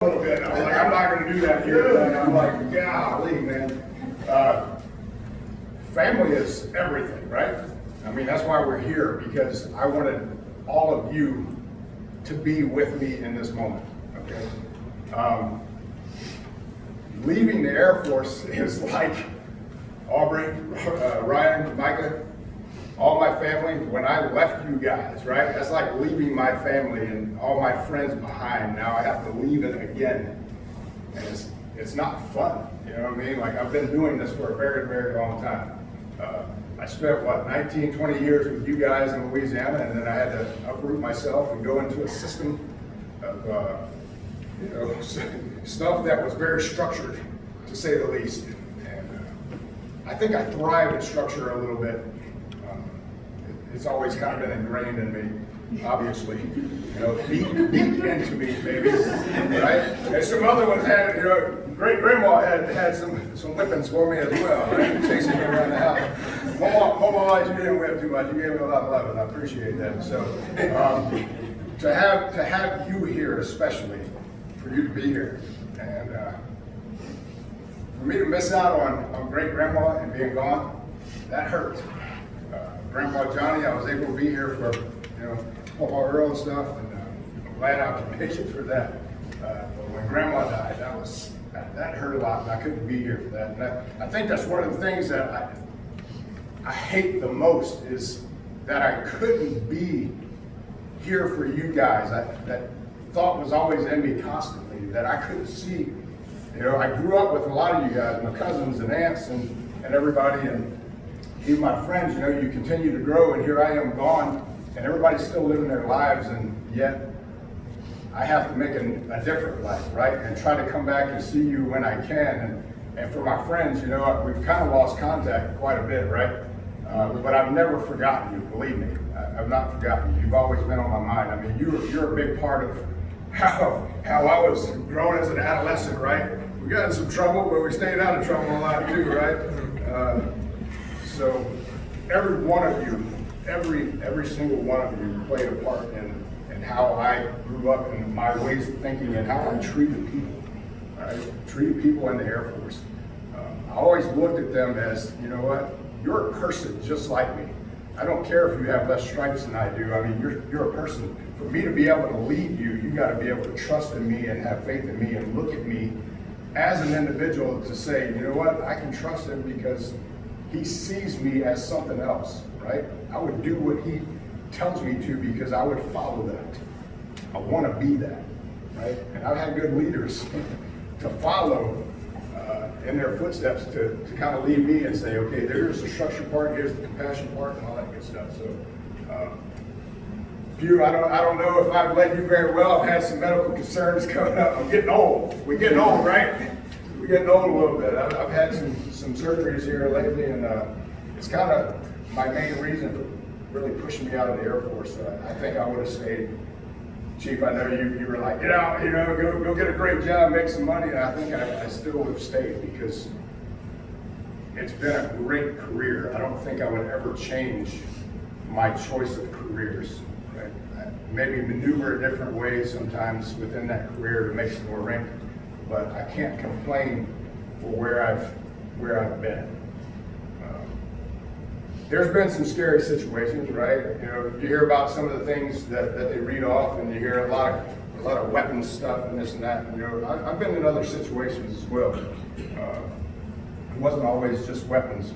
A little bit. I was like, I'm not going to do that here. And I'm like, golly, man. Family is everything, right? I mean, that's why we're here, because I wanted all of you to be with me in this moment, okay? Leaving the Air Force is like Aubrey, Ryan, Micah, all my family, when I left you guys, right? That's like leaving my family and all my friends behind. Now I have to leave it again. And it's not fun, you know what I mean? Like, I've been doing this for a very, very long time. I spent, 19, 20 years with you guys in Louisiana, and then I had to uproot myself and go into a system of, stuff that was very structured, to say the least. And I think I thrive at structure a little bit. It's always kind of been ingrained in me, obviously. Beat into me, maybe, right? And some other ones had, great grandma had some whippings for me as well, right? Chasing me around the house. Mama, you didn't whip too much. You gave me a lot of love, and I appreciate that. So, to have you here, especially, for you to be here, and for me to miss out on great grandma and being gone, that hurt. Grandpa Johnny, I was able to be here for, Papa Earl and stuff, and I'm glad I could make it for that. But when Grandma died, that hurt a lot, and I couldn't be here for that. And I think that's one of the things that I hate the most, is that I couldn't be here for you guys. That thought was always in me constantly, that I couldn't see. I grew up with a lot of you guys, my cousins and aunts and everybody, and even my friends. You continue to grow, and here I am gone, and everybody's still living their lives, and yet I have to make a different life, right? And try to come back and see you when I can. And for my friends, we've kind of lost contact quite a bit, right? But I've never forgotten you, believe me. I've not forgotten you. You've always been on my mind. I mean, you're a big part of how I was growing as an adolescent, right? We got in some trouble, but we stayed out of trouble a lot too, right? So every one of you, every single one of you played a part in how I grew up, and my ways of thinking, and how I treated people. Right? Treated people in the Air Force. I always looked at them as, you're a person just like me. I don't care if you have less stripes than I do. I mean, you're a person. For me to be able to lead you, you got to be able to trust in me and have faith in me and look at me as an individual to say, I can trust him because he sees me as something else, right? I would do what he tells me to because I would follow that. I want to be that, right? And I've had good leaders to follow in their footsteps to kind of lead me and say, okay, there's the structure part, here's the compassion part, and all that good stuff. So, Pew, I don't know if I've led you very well. I've had some medical concerns coming up. I'm getting old. We're getting old, right? We're getting old a little bit. I've had some surgeries here lately, and it's kind of my main reason for really pushing me out of the Air Force. I think I would have stayed. Chief, I know you were like, get out, go get a great job, make some money, and I think I still would have stayed, because it's been a great career. I don't think I would ever change my choice of careers. Right? I maybe maneuver different ways sometimes within that career to make some more rank, but I can't complain for where I've been. There's been some scary situations, right? You hear about some of the things that they read off, and you hear a lot of weapons stuff and this and that. I've been in other situations as well. It wasn't always just weapons.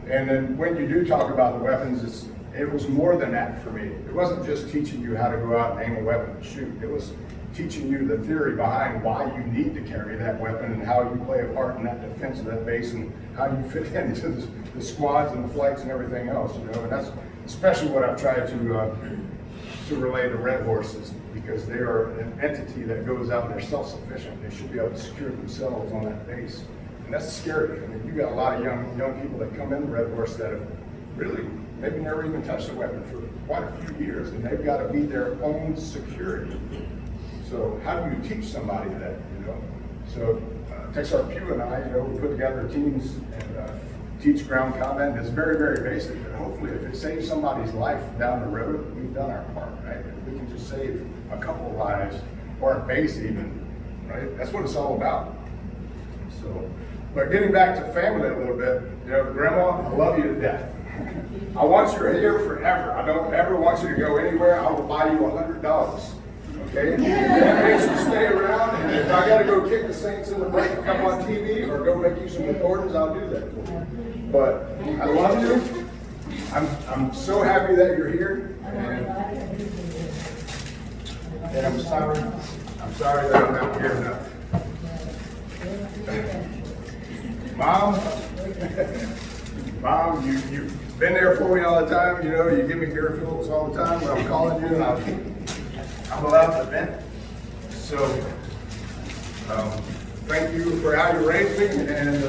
And then when you do talk about the weapons, it was more than that for me. It wasn't just teaching you how to go out and aim a weapon and shoot. It was teaching you the theory behind why you need to carry that weapon, and how you play a part in that defense of that base, and how you fit into the squads and the flights and everything else. And that's especially what I've tried to relay to Red Horses, because they are an entity that goes out and they're self-sufficient. They should be able to secure themselves on that base, and that's scary. I mean, you got a lot of young people that come in Red Horse that have really maybe never even touched a weapon for quite a few years, and they've got to be their own security. So how do you teach somebody that, So Texar Pew and I, we put together teams and teach ground combat. It's very, very basic, but hopefully if it saves somebody's life down the road, we've done our part, right? If we can just save a couple of lives, or a base even, right? That's what it's all about. So, but getting back to family a little bit, you know, Grandma, I love you to death. I want you here forever. I don't ever want you to go anywhere. I will buy you $100. Okay? That makes you stay around, and if I gotta go kick the Saints in the butt and come on TV or go make you some recordings, I'll do that for you. But I love you. I'm so happy that you're here. And I'm sorry that I'm not here enough. Mom, you've been there for me all the time. You know, you give me ear fills all the time when I'm calling you and I'm allowed to vent. So, thank you for how you raised me. And, I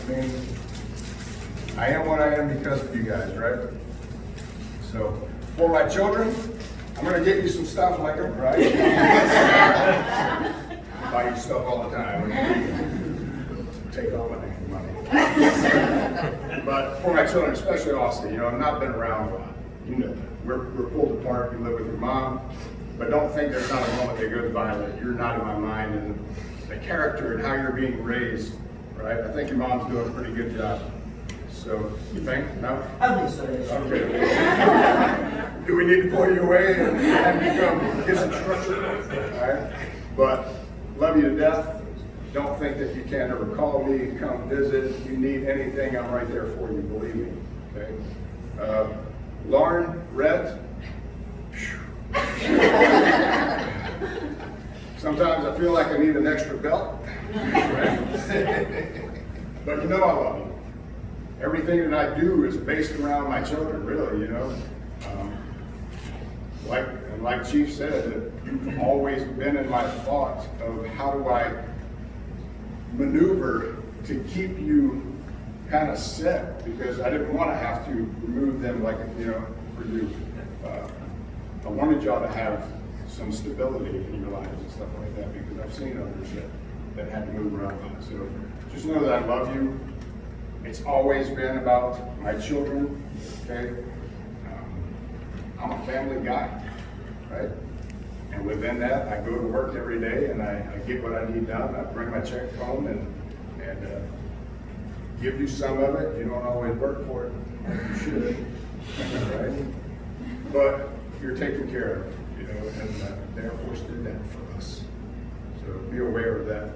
mean, I am what I am because of you guys, right? So, for my children, I'm going to get you some stuff like them, right? I buy you stuff all the time. Take all my money. But for my children, especially Austin, you know, I've not been around a lot. You know that. We're pulled apart. You live with your mom. But don't think there's not a moment that goes by that you're not in my mind. And the character and how you're being raised, right? I think your mom's doing a pretty good job. So, you think? No? I think so, yes. Okay. Do we need to pull you away and have you come get some structure? All right. But love you to death. Don't think that you can't ever call me, come visit. If you need anything, I'm right there for you, believe me. Okay. Lauren, Rhett. Sometimes I feel like I need an extra belt. But you know I love you. Everything that I do is based around my children, really, you know. Like Chief said, that you've always been in my thought of how do I maneuver to keep you kind of set, because I didn't want to have to remove them like, you know, for you. I wanted y'all to have some stability in your lives and stuff like that, because I've seen others that had to move around. So just know that I love you. It's always been about my children, okay? I'm a family guy, right? And within that, I go to work every day and I get what I need done. I bring my check home and give you some of it. You don't always work for it, like you should, right? But you're taken care of, you know, and the Air Force did that for us. So be aware of that.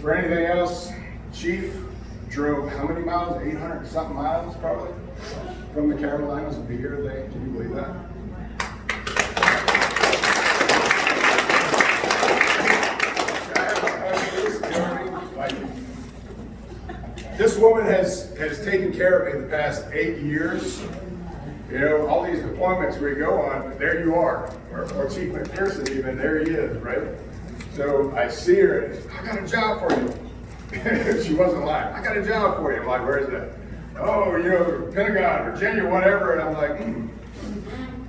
For anything else, Chief drove how many miles? 800 something miles probably from the Carolinas to be here today. Can you believe that? This woman has taken care of me the past 8 years. You know, all these deployments we go on, there you are. Or Chief McPherson even, there he is, right? So I see her and I got a job for you. She wasn't lying. I got a job for you. I'm like, where is that? Oh, you know, Pentagon, Virginia, whatever. And I'm like,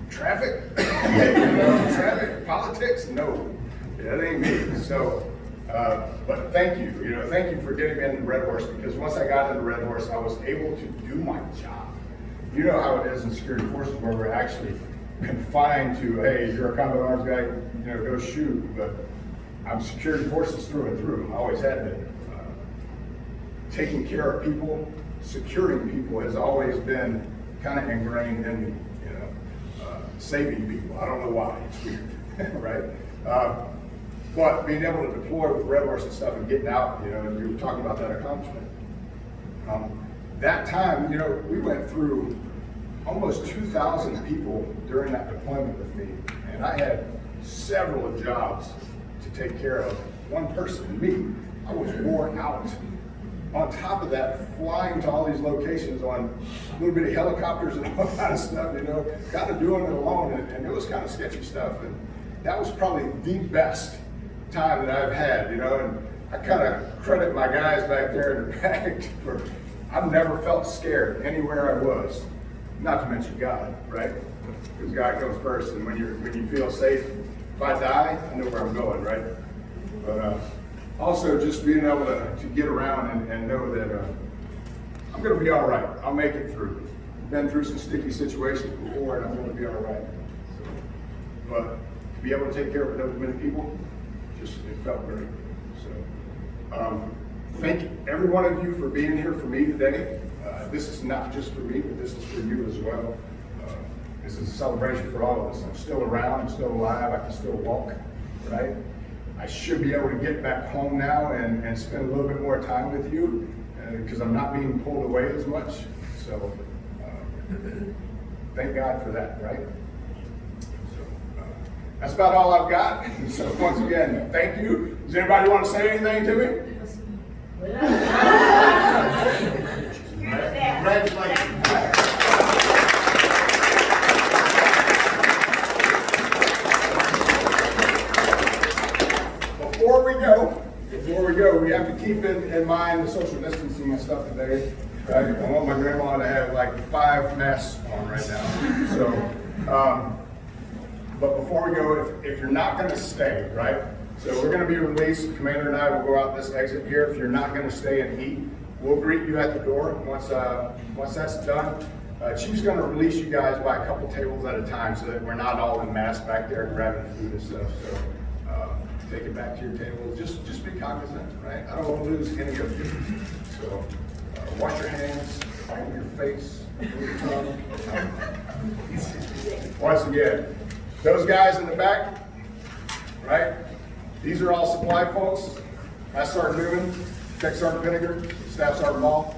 traffic? You know, traffic, politics? No, that ain't me. So, but thank you. You know, thank you for getting me into Red Horse, because once I got into Red Horse, I was able to do my job. You know how it is in security forces where we're actually confined to, hey, you're a combat arms guy, you know, go shoot. But I'm security forces through and through. I always had been. Taking care of people, securing people has always been kind of ingrained in me, you know. Saving people, I don't know why, it's weird, right? But being able to deploy with Red Horse and stuff and getting out, you know, and we were talking about that accomplishment. That time, you know, we went through almost 2,000 people during that deployment with me, and I had several jobs to take care of. One person, me, I was worn out. On top of that, flying to all these locations on little bitty helicopters and all that stuff, you know, kind of doing it alone, and it was kind of sketchy stuff. And that was probably the best time that I've had, you know, and I kind of credit my guys back there in the back for, I've never felt scared anywhere I was, not to mention God, right? Because God comes first, and when you feel safe, if I die, I know where I'm going, right? But also just being able to get around and know that I'm going to be all right. I'll make it through. Been through some sticky situations before, and I'm going to be all right. So, be able to take care of another many people, just, it felt great. So, thank every one of you for being here for me today. This is not just for me, but this is for you as well. This is a celebration for all of us. I'm still around, I'm still alive, I can still walk, right? I should be able to get back home now and spend a little bit more time with you because I'm not being pulled away as much. So thank God for that, right? So that's about all I've got. So once again, thank you. Does anybody want to say anything to me? Congratulations. Before we go, we have to keep in mind the social distancing and stuff today. Right? I want my grandma to have like 5 masks on right now. So, but before we go, if you're not going to stay, right? So we're going to be released. The commander and I will go out this exit here. If you're not going to stay and eat, we'll greet you at the door. Once that's done, Chief's going to release you guys by a couple tables at a time so that we're not all in mass back there grabbing food and stuff. So take it back to your table. Just be cognizant, right? I don't want to lose any of you. So wash your hands, wipe your face, move your tongue. Once again, those guys in the back, right? These are all supply folks. That's Sergeant Newman, Tech Sergeant Vinegar, Staff Sergeant Ball.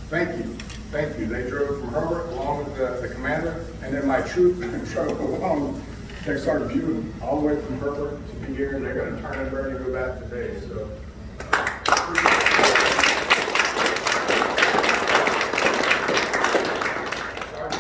Thank you. Thank you. They drove from Herbert along with the commander, and then my troop drove along with Tech Sergeant Pugh all the way from Herbert to be here. They're going to turn it around and go back today. So.